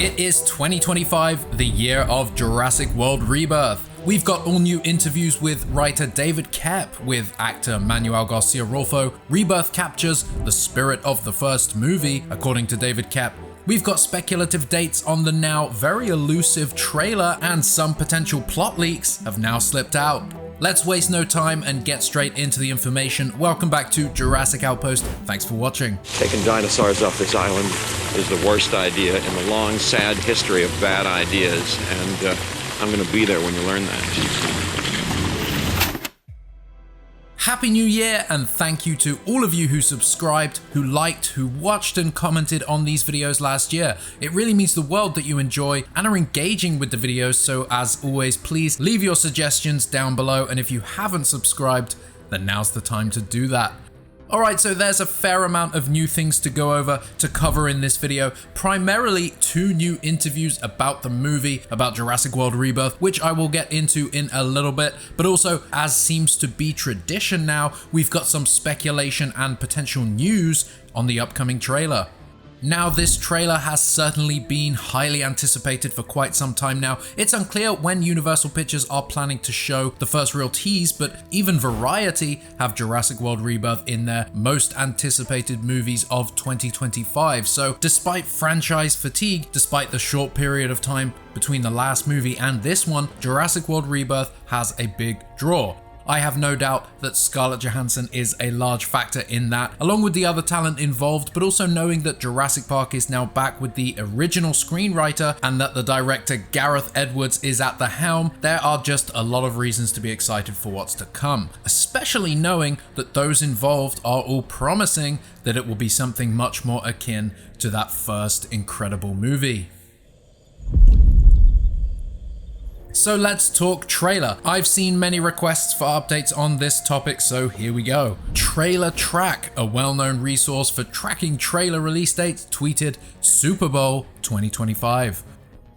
It is 2025, the year of Jurassic World Rebirth. We've got all new interviews with writer David Koepp, with actor Manuel Garcia-Rulfo. Rebirth captures the spirit of the first movie, according to David Koepp. We've got speculative dates on the now very elusive trailer, and some potential plot leaks have now slipped out. Let's waste no time and get straight into the information. Welcome back to Jurassic Outpost. Thanks for watching. Taking dinosaurs off this island is the worst idea in the long, sad history of bad ideas, and I'm gonna be there when you learn that. Happy New Year, and thank you to all of you who subscribed, who liked, who watched and commented on these videos last year. It really means the world that you enjoy and are engaging with the videos, so as always, please leave your suggestions down below, and if you haven't subscribed, then now's the time to do that. Alright, so there's a fair amount of new things to go over, to cover in this video. Primarily 2 new interviews about the movie, about Jurassic World Rebirth, which I will get into in a little bit, but also, as seems to be tradition now, we've got some speculation and potential news on the upcoming trailer. Now, this trailer has certainly been highly anticipated for quite some time now. It's unclear when Universal Pictures are planning to show the first real tease, but even Variety have Jurassic World Rebirth in their most anticipated movies of 2025. So despite franchise fatigue, despite the short period of time between the last movie and this one, Jurassic World Rebirth has a big draw. I have no doubt that Scarlett Johansson is a large factor in that, along with the other talent involved, but also knowing that Jurassic Park is now back with the original screenwriter and that the director Gareth Edwards is at the helm, there are just a lot of reasons to be excited for what's to come, especially knowing that those involved are all promising that it will be something much more akin to that first incredible movie. So let's talk trailer. I've seen many requests for updates on this topic, so here we go. Trailer Track, a well-known resource for tracking trailer release dates, tweeted Super Bowl 2025.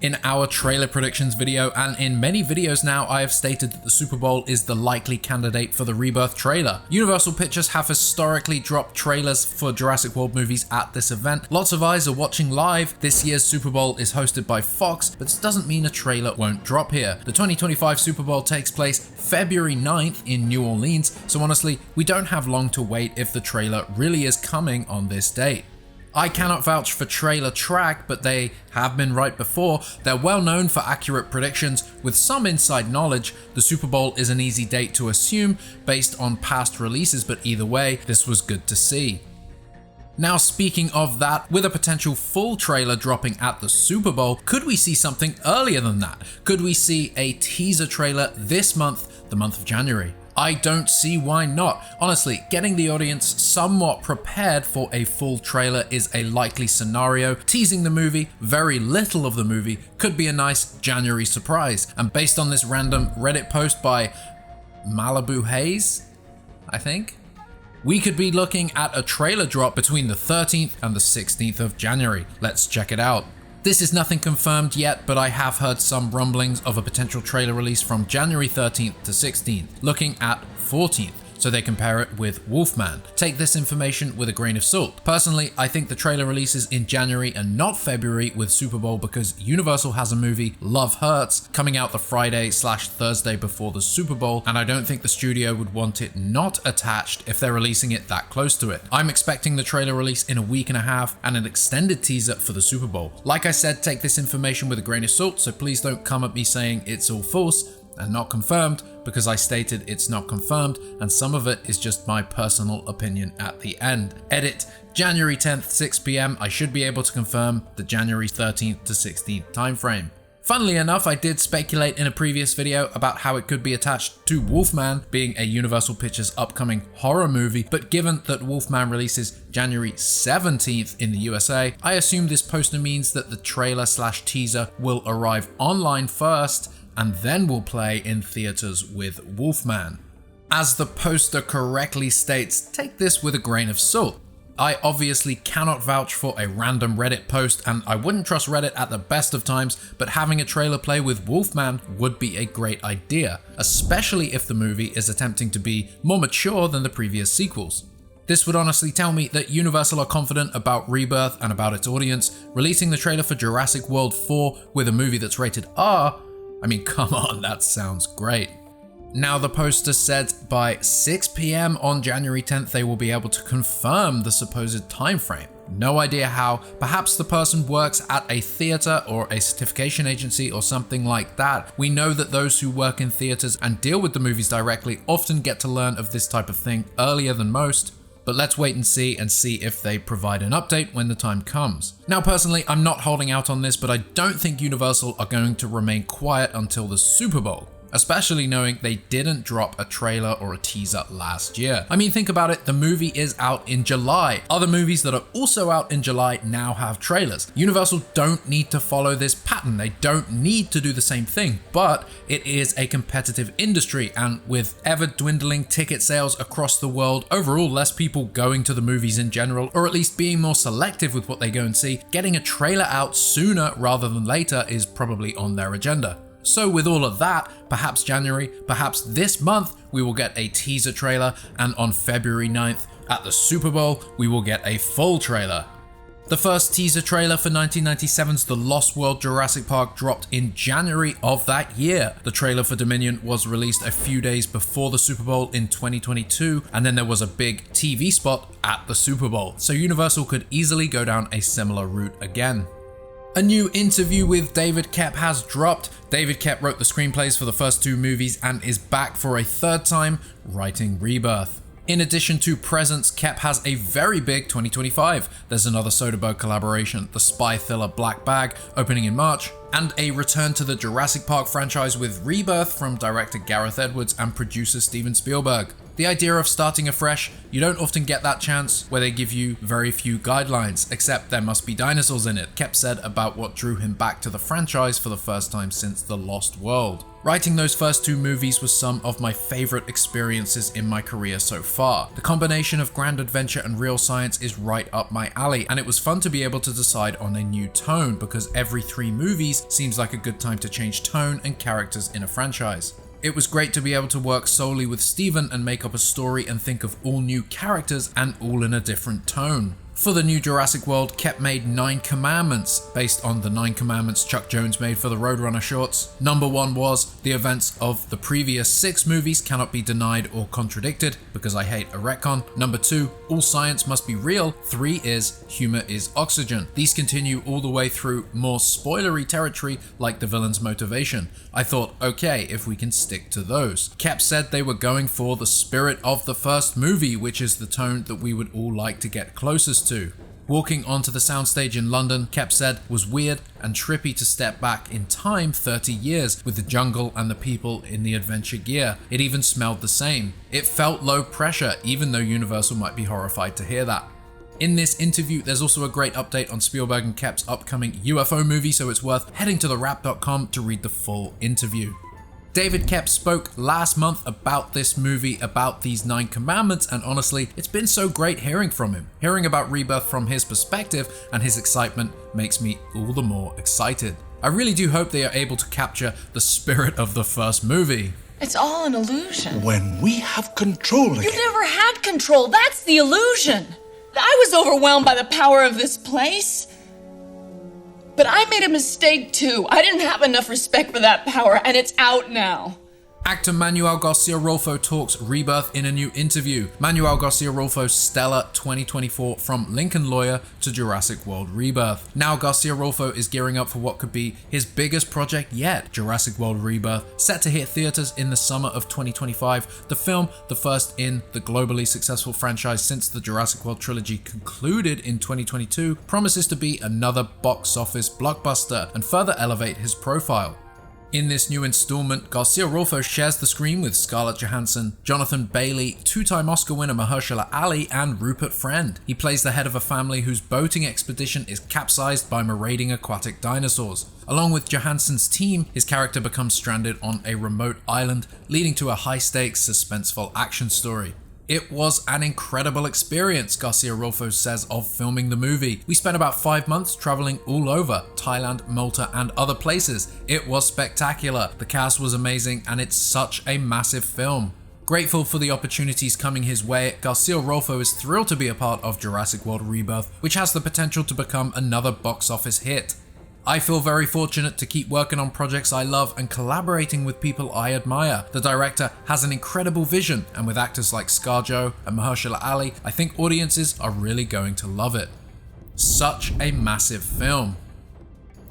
In our trailer predictions video, and in many videos now, I have stated that the Super Bowl is the likely candidate for the Rebirth trailer. Universal Pictures have historically dropped trailers for Jurassic World movies at this event. Lots of eyes are watching live. This year's Super Bowl is hosted by Fox, but this doesn't mean a trailer won't drop here. The 2025 Super Bowl takes place February 9th in New Orleans, so honestly, we don't have long to wait if the trailer really is coming on this date. I cannot vouch for Trailer Track, but they have been right before. They're well known for accurate predictions. With some inside knowledge, the Super Bowl is an easy date to assume based on past releases, but either way, this was good to see. Now, speaking of that, with a potential full trailer dropping at the Super Bowl, could we see something earlier than that? Could we see a teaser trailer this month, the month of January? I don't see why not. Honestly, getting the audience somewhat prepared for a full trailer is a likely scenario. Teasing the movie, very little of the movie, could be a nice January surprise. And based on this random Reddit post by Malibu Hayes, I think, we could be looking at a trailer drop between the 13th and the 16th of January. Let's check it out. This is nothing confirmed yet, but I have heard some rumblings of a potential trailer release from January 13th to 16th, looking at 14th, so they compare it with Wolfman. Take this information with a grain of salt. Personally, I think the trailer releases in January and not February with Super Bowl because Universal has a movie, Love Hurts, coming out the Friday/Thursday before the Super Bowl, and I don't think the studio would want it not attached if they're releasing it that close to it. I'm expecting the trailer release in a week and a half and an extended teaser for the Super Bowl. Like I said, take this information with a grain of salt, so please don't come at me saying it's all false and not confirmed, because I stated it's not confirmed, and some of it is just my personal opinion at the end. Edit January 10th, 6 PM. I should be able to confirm the January 13th to 16th timeframe. Funnily enough, I did speculate in a previous video about how it could be attached to Wolfman, being a Universal Pictures upcoming horror movie, but given that Wolfman releases January 17th in the USA, I assume this poster means that the trailer/teaser will arrive online first, and then will play in theaters with Wolfman. As the poster correctly states, take this with a grain of salt. I obviously cannot vouch for a random Reddit post, and I wouldn't trust Reddit at the best of times, but having a trailer play with Wolfman would be a great idea, especially if the movie is attempting to be more mature than the previous sequels. This would honestly tell me that Universal are confident about Rebirth and about its audience. Releasing the trailer for Jurassic World 4 with a movie that's rated R, I mean, come on, that sounds great. Now, the poster said by 6 PM on January 10th, they will be able to confirm the supposed time frame. No idea how. Perhaps the person works at a theater or a certification agency or something like that. We know that those who work in theaters and deal with the movies directly often get to learn of this type of thing earlier than most. But let's wait and see if they provide an update when the time comes. Now, personally, I'm not holding out on this, but I don't think Universal are going to remain quiet until the Super Bowl, especially knowing they didn't drop a trailer or a teaser last year. I mean, think about it, the movie is out in July. Other movies that are also out in July now have trailers. Universal don't need to follow this pattern. They don't need to do the same thing, but it is a competitive industry, and with ever dwindling ticket sales across the world, overall less people going to the movies in general, or at least being more selective with what they go and see, getting a trailer out sooner rather than later is probably on their agenda. So with all of that, perhaps January, perhaps this month, we will get a teaser trailer, and on February 9th at the Super Bowl, we will get a full trailer. The first teaser trailer for 1997's The Lost World Jurassic Park dropped in January of that year. The trailer for Dominion was released a few days before the Super Bowl in 2022, and then there was a big TV spot at the Super Bowl. So Universal could easily go down a similar route again. A new interview with David Koepp has dropped. David Koepp wrote the screenplays for the first two movies and is back for a third time, writing Rebirth. In addition to presents, Koepp has a very big 2025. There's another Soderbergh collaboration, the spy thriller Black Bag, opening in March, and a return to the Jurassic Park franchise with Rebirth from director Gareth Edwards and producer Steven Spielberg. The idea of starting afresh, you don't often get that chance where they give you very few guidelines, except there must be dinosaurs in it, Koepp said about what drew him back to the franchise for the first time since The Lost World. Writing those first two movies was some of my favorite experiences in my career so far. The combination of grand adventure and real science is right up my alley, and it was fun to be able to decide on a new tone, because every 3 movies seems like a good time to change tone and characters in a franchise. It was great to be able to work solely with Steven and make up a story and think of all new characters and all in a different tone. For the new Jurassic World, Koepp made 9 commandments based on the 9 commandments Chuck Jones made for the Roadrunner shorts. Number 1 was, the events of the previous 6 movies cannot be denied or contradicted, because I hate a retcon. Number 2, all science must be real. 3 is, humor is oxygen. These continue all the way through more spoilery territory like the villain's motivation. I thought, okay, if we can stick to those. Koepp said they were going for the spirit of the first movie, which is the tone that we would all like to get closest to. Walking onto the soundstage in London, Koepp said, was weird and trippy to step back in time 30 years with the jungle and the people in the adventure gear. It even smelled the same. It felt low pressure, even though Universal might be horrified to hear that. In this interview, there's also a great update on Spielberg and Koepp's upcoming UFO movie, so it's worth heading to therap.com to read the full interview. David Koepp spoke last month about this movie, about these 9 commandments, and honestly, it's been so great hearing from him. Hearing about Rebirth from his perspective and his excitement makes me all the more excited. I really do hope they are able to capture the spirit of the first movie. It's all an illusion. When we have control again. You never had control. That's the illusion. I was overwhelmed by the power of this place. But I made a mistake too. I didn't have enough respect for that power, and it's out now. Actor Manuel Garcia-Rulfo talks Rebirth in a new interview. Manuel Garcia-Rulfo's stellar 2024 From Lincoln Lawyer to Jurassic World Rebirth. Now Garcia-Rulfo is gearing up for what could be his biggest project yet, Jurassic World Rebirth. Set to hit theaters in the summer of 2025, the film, the first in the globally successful franchise since the Jurassic World trilogy concluded in 2022, promises to be another box office blockbuster and further elevate his profile. In this new installment, Garcia-Rulfo shares the screen with Scarlett Johansson, Jonathan Bailey, 2-time Oscar winner Mahershala Ali, and Rupert Friend. He plays the head of a family whose boating expedition is capsized by marauding aquatic dinosaurs. Along with Johansson's team, his character becomes stranded on a remote island, leading to a high-stakes, suspenseful action story. It was an incredible experience, Garcia-Rulfo says of filming the movie. We spent about 5 months traveling all over, Thailand, Malta, and other places. It was spectacular. The cast was amazing, and it's such a massive film. Grateful for the opportunities coming his way, Garcia-Rulfo is thrilled to be a part of Jurassic World Rebirth, which has the potential to become another box office hit. I feel very fortunate to keep working on projects I love and collaborating with people I admire. The director has an incredible vision, and with actors like ScarJo and Mahershala Ali, I think audiences are really going to love it. Such a massive film.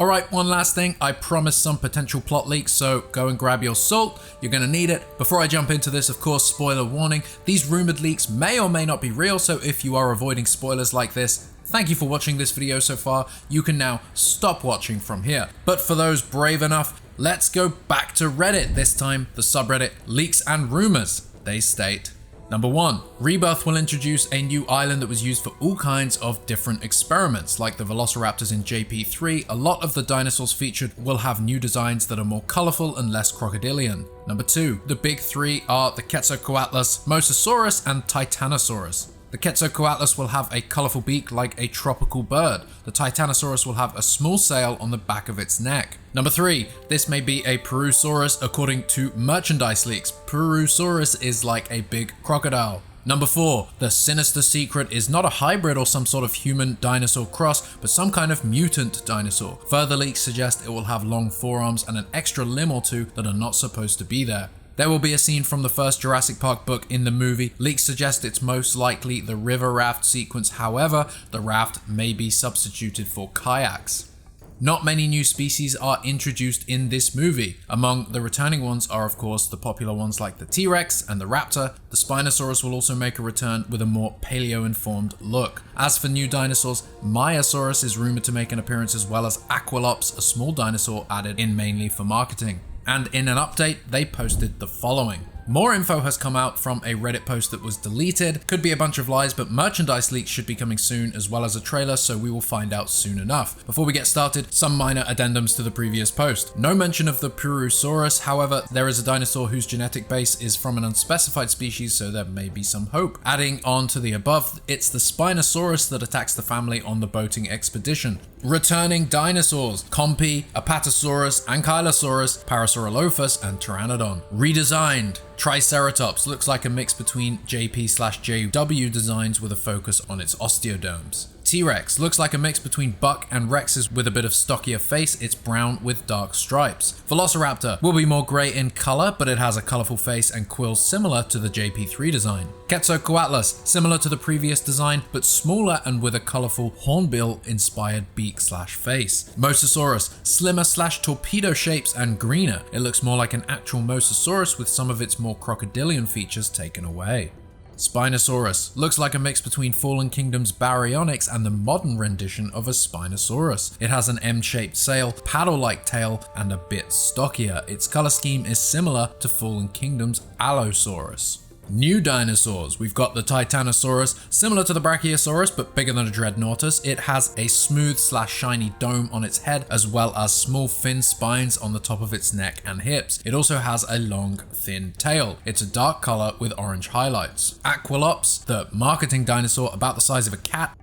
Alright, one last thing, I promised some potential plot leaks, so go and grab your salt, you're gonna need it. Before I jump into this, of course, spoiler warning, these rumored leaks may or may not be real, so if you are avoiding spoilers like this, thank you for watching this video so far, you can now stop watching from here. But for those brave enough, let's go back to Reddit, this time the subreddit Leaks and Rumors. They state, Number 1. Rebirth will introduce a new island that was used for all kinds of different experiments. Like the velociraptors in JP3, a lot of the dinosaurs featured will have new designs that are more colourful and less crocodilian. Number 2. The big three are the Quetzalcoatlus, Mosasaurus and Titanosaurus. The Quetzalcoatlus will have a colourful beak like a tropical bird. The Titanosaurus will have a small sail on the back of its neck. Number 3. This may be a Purosaurus according to merchandise leaks. Purosaurus is like a big crocodile. Number 4. The sinister secret is not a hybrid or some sort of human dinosaur cross, but some kind of mutant dinosaur. Further leaks suggest it will have long forearms and an extra limb or two that are not supposed to be there. There will be a scene from the first Jurassic Park book in the movie. Leaks suggest it's most likely the river raft sequence, however, the raft may be substituted for kayaks. Not many new species are introduced in this movie. Among the returning ones are of course the popular ones like the T-Rex and the Raptor. The Spinosaurus will also make a return with a more paleo-informed look. As for new dinosaurs, Maiasaurus is rumored to make an appearance, as well as Aquilops, a small dinosaur added in mainly for marketing. And in an update, they posted the following. More info has come out from a Reddit post that was deleted. Could be a bunch of lies, but merchandise leaks should be coming soon, as well as a trailer, so we will find out soon enough. Before we get started, some minor addendums to the previous post. No mention of the Purosaurus, however, there is a dinosaur whose genetic base is from an unspecified species, so there may be some hope. Adding on to the above, it's the Spinosaurus that attacks the family on the boating expedition. Returning dinosaurs: Compy, Apatosaurus, Ankylosaurus, Parasaurolophus, and Pteranodon. Redesigned: Triceratops looks like a mix between JP/JW designs with a focus on its osteoderms. T-Rex looks like a mix between Buck and Rex's with a bit of stockier face. It's brown with dark stripes. Velociraptor will be more grey in colour, but it has a colourful face and quills similar to the JP3 design. Quetzalcoatlus, similar to the previous design, but smaller and with a colourful hornbill inspired beak/face. Mosasaurus, slimmer/torpedo shapes and greener. It looks more like an actual Mosasaurus with some of its more crocodilian features taken away. Spinosaurus looks like a mix between Fallen Kingdom's Baryonyx and the modern rendition of a Spinosaurus. It has an M-shaped sail, paddle-like tail, and a bit stockier. Its color scheme is similar to Fallen Kingdom's Allosaurus. New dinosaurs. We've got the Titanosaurus, similar to the Brachiosaurus but bigger than a Dreadnoughtus. It has a smooth/shiny dome on its head, as well as small fin spines on the top of its neck and hips. It also has a long, thin tail. It's a dark color with orange highlights. Aquilops, the marketing dinosaur about the size of a cat.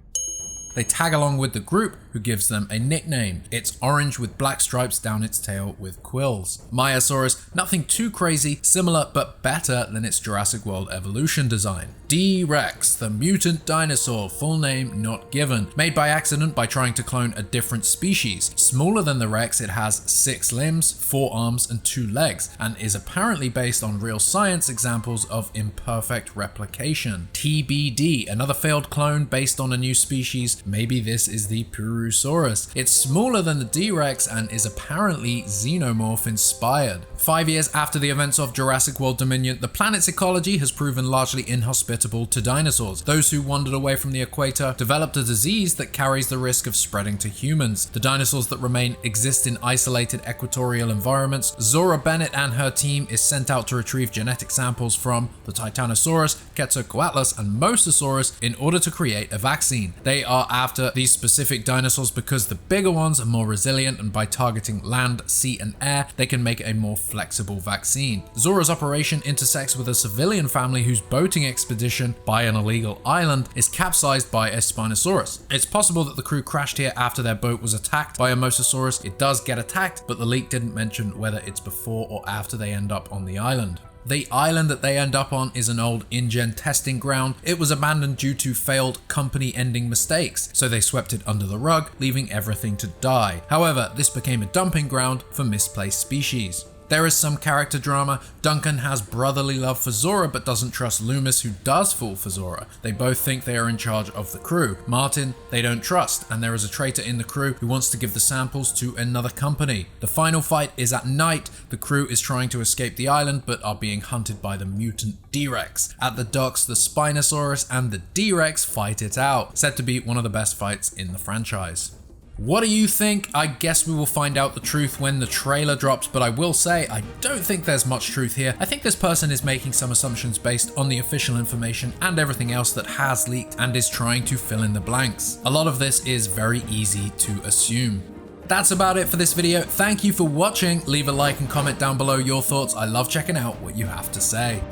They tag along with the group, who gives them a nickname. It's orange with black stripes down its tail with quills. Maiasaurus, nothing too crazy, similar but better than its Jurassic World evolution design. D-Rex, the mutant dinosaur, full name not given. Made by accident by trying to clone a different species. Smaller than the Rex, it has 6 limbs, 4 arms, and 2 legs, and is apparently based on real science examples of imperfect replication. TBD, another failed clone based on a new species. Maybe this is the Purosaurus. It's smaller than the D-Rex and is apparently xenomorph inspired. 5 years after the events of Jurassic World Dominion, the planet's ecology has proven largely inhospitable to dinosaurs. Those who wandered away from the equator developed a disease that carries the risk of spreading to humans. The dinosaurs that remain exist in isolated equatorial environments. Zora Bennett and her team is sent out to retrieve genetic samples from the Titanosaurus, Quetzalcoatlus, and Mosasaurus in order to create a vaccine. They are after these specific dinosaurs because the bigger ones are more resilient, and by targeting land, sea, and air, they can make a more flexible vaccine. Zora's operation intersects with a civilian family whose boating expedition by an illegal island is capsized by a Spinosaurus. It's possible that the crew crashed here after their boat was attacked by a Mosasaurus. It does get attacked, but the leak didn't mention whether it's before or after they end up on the island. The island that they end up on is an old InGen testing ground. It was abandoned due to failed company-ending mistakes, so they swept it under the rug, leaving everything to die. However, this became a dumping ground for misplaced species. There is some character drama. Duncan has brotherly love for Zora but doesn't trust Loomis, who does fall for Zora. They both think they are in charge of the crew. Martin, they don't trust, and there is a traitor in the crew who wants to give the samples to another company. The final fight is at night. The crew is trying to escape the island but are being hunted by the mutant D-Rex. At the docks, the Spinosaurus and the D-Rex fight it out. Said to be one of the best fights in the franchise. What do you think? I guess we will find out the truth when the trailer drops, but I will say I don't think there's much truth here. I think this person is making some assumptions based on the official information and everything else that has leaked and is trying to fill in the blanks. A lot of this is very easy to assume. That's about it for this video. Thank you for watching. Leave a like and comment down below your thoughts. I love checking out what you have to say.